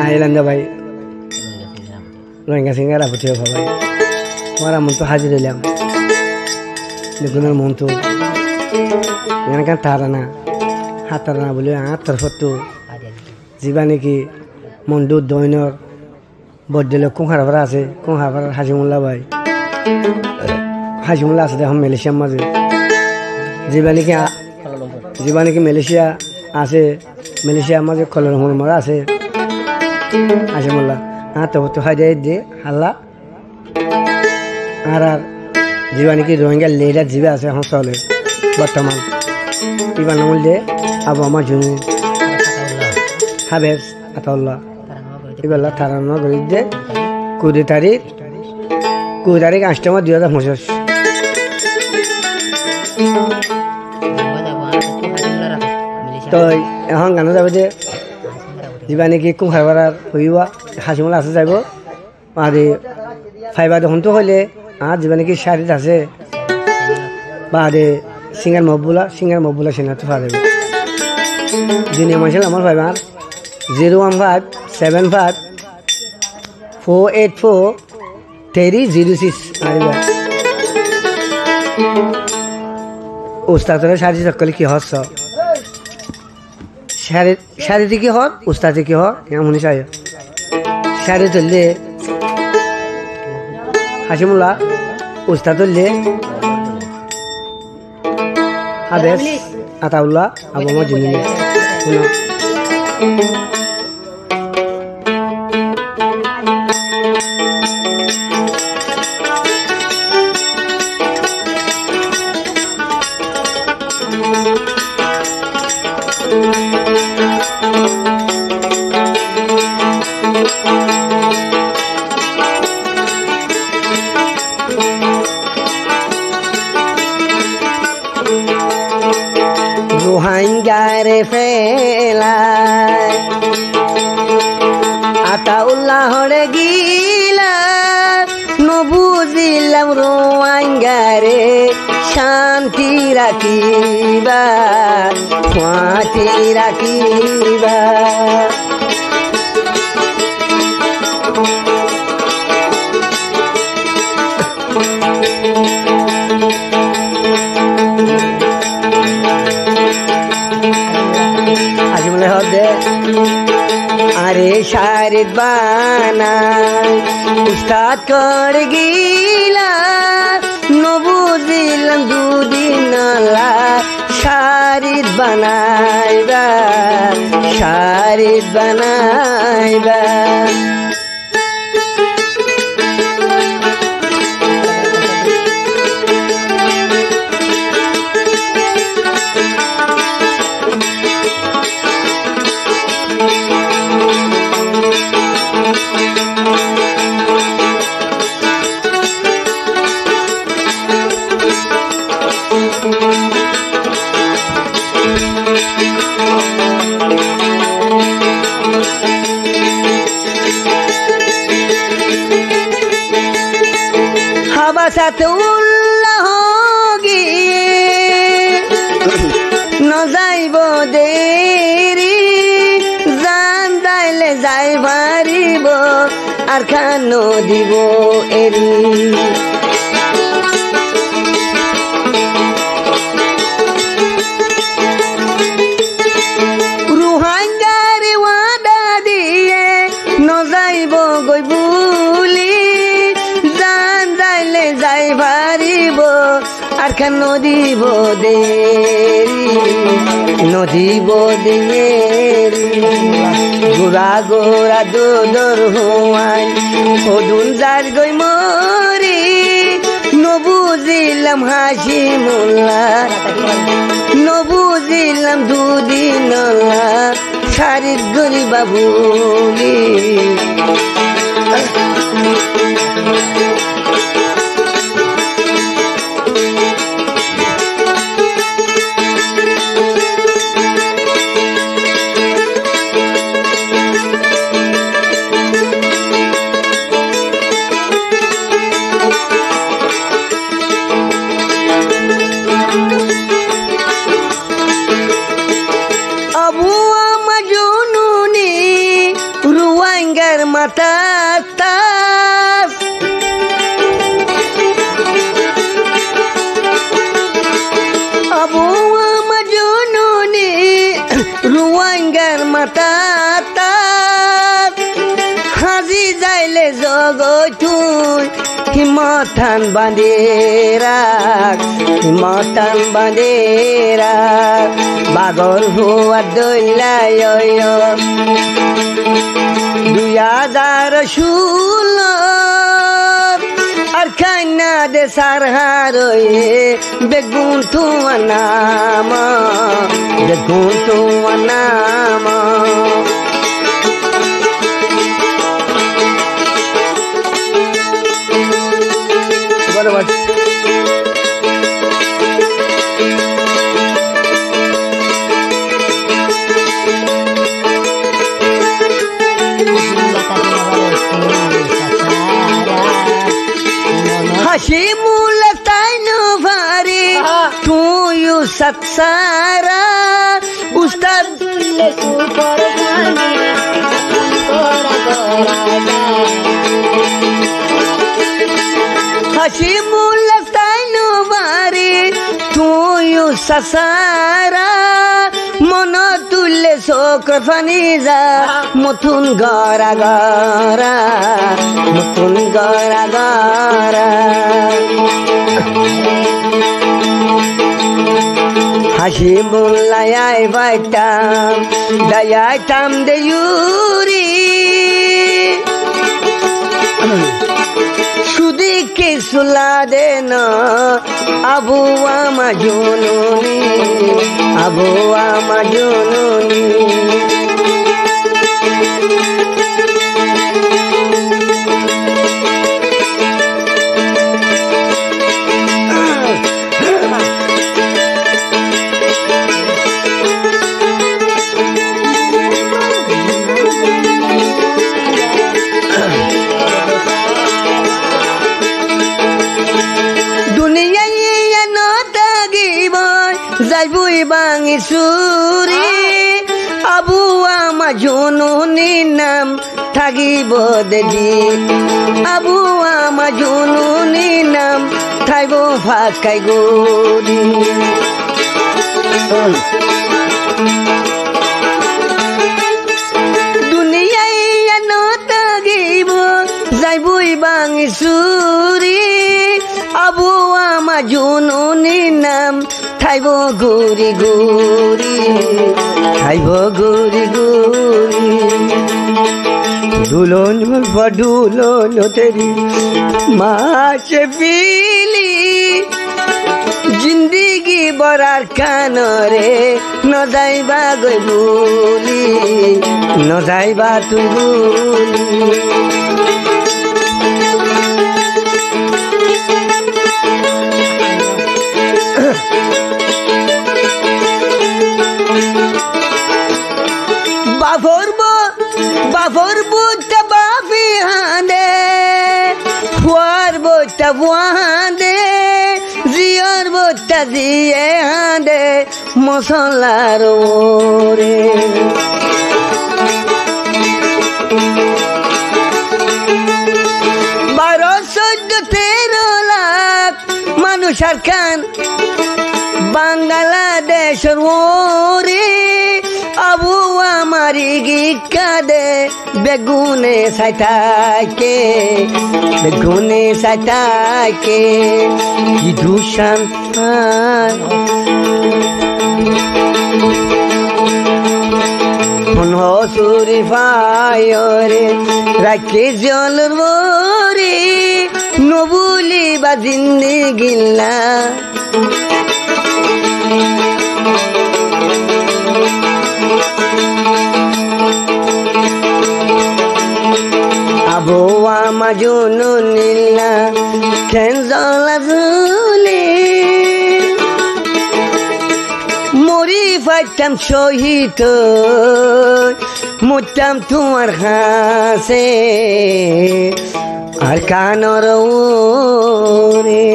আইলাম দে ভাই রোহিঙ্গা সিঙ্গারা পুঠিও ভাই মরা মন তো হাজির হইলাম দেখুনের মন তো এখানকার তারা না বলে হাতার ফটো যা নাকি মন্ডু দৈনর বড্ডেলে কুঁহারপাড়া আছে কুঁহারপাড়ার হাজিমুল্লা ভাই হাজিমুল্লা আছে দেখুন মালয়েশিয়ার মাঝে যা নাকি মালয়েশিয়া আছে মালয়েশিয়ার মাঝে কলরমুর মারা আছে হাজিমুল্লা হাতে ফটো হাজিয়ে দিয়ে হাল্লা আর যা নাকি রোহিঙ্গা লেডার জিবে আছে এখন চলে বর্তমান এবার নাম দিয়ে আবু আমার জুনি হাবেজ আতাউল্লাহ এবার তারা নগরী দিয়ে 20 তারিখ 8 মাস 2025 তো এখন গানো যাবে যে যা নাকি কুঁহারপাড়ার হইবা হাসিমুলা আছে যাইব আর ফাইবা দেখুন তো হইলে আর যা নাকি শাড়িত আছে বা সিঙ্গার মকবুলা সেনা তো পারে যিনি মাইছিল আমার ফাইবার 015-75-484-306 উস্তাদরে শাড়ি চক্কলে কি হস শাড়িতে কি হর উস্তাদে কি হর এমনই চাই শাড়ি তুললে হাসিমুল্লাহ উস্তাদ তুললে হাবেজ আতাউল্লাহ আবু আমার জুনি রোহিঙ্গারে ফেলায় আতাউল্লাহ হরে গিলা নবুজিলাম রোহিঙ্গারে শান্তি রাখিবা শান্তি রাখিবা আরে শারিদ বানাই উস্তাদ করে গিলা নবুজিলাম দুদিন শারিদ বানাইবা হাবাসাতুল্লাহ গিয়ে নজাইব দেরি জান যাইলে যাই পারিব আর খান দিব এরি রোহিঙ্গারে ওয়াদা দিয়ে নজাইব গই বুলি যাই পারিব আর খান নদীব দেরি গোড়া গোড়া দোদর হওয়াই সদুন যার গই মরি নবুজিলাম নবুজিলাম দুদিন শারিদ গরিবা ভুলি আবু আমার জুনুনি মাতা তার আবু আমার জননী রোহিঙ্গার মাতা তার হাজি যাইলে জগতুন হিমতান বাঁধেরাক হিমতান বাঁধেরাক বাগর হুয়া দইলাই 2016 আর খাইনা দে সারহারয়ে বেগুন তোমার নাম বেগুন তোমার নাম বরাবর Hashimul tainu vari tuyu satsara ustad le super gani Hashimul tainu vari tuyu satsara Monotule sokrafaniza mutun gara gara mutun gara gara Hashimullayai vaitam dayaitam de yuri Sudike suladena abu amajununi abu amajununi Zaibui bangi suri abu amajununi nam thagibo dedi abu amajununi nam thaibo phakai gori duniyai ano tagibo zaibui bangi suri abu amajununi nam Thaibo guri guri Thaibo guri guri Dulon mulfa dulon teri maache pili Jindagi barar kanore no jaiba goi buli no jaiba tu buli Baforbo tabafi hande Fuarbo tabuande Ziarbo taziye hande Mosolarore Baro 14 lakh Manushar Khan Bangladeshor wore abu amari gikade begune saitake idushan Monho suri fayore rakhe jolor bori nobuli ba zindagilla Abu amajununilla kenzola zuli Mori faitam shohit mutam tumar khase ar kanor ore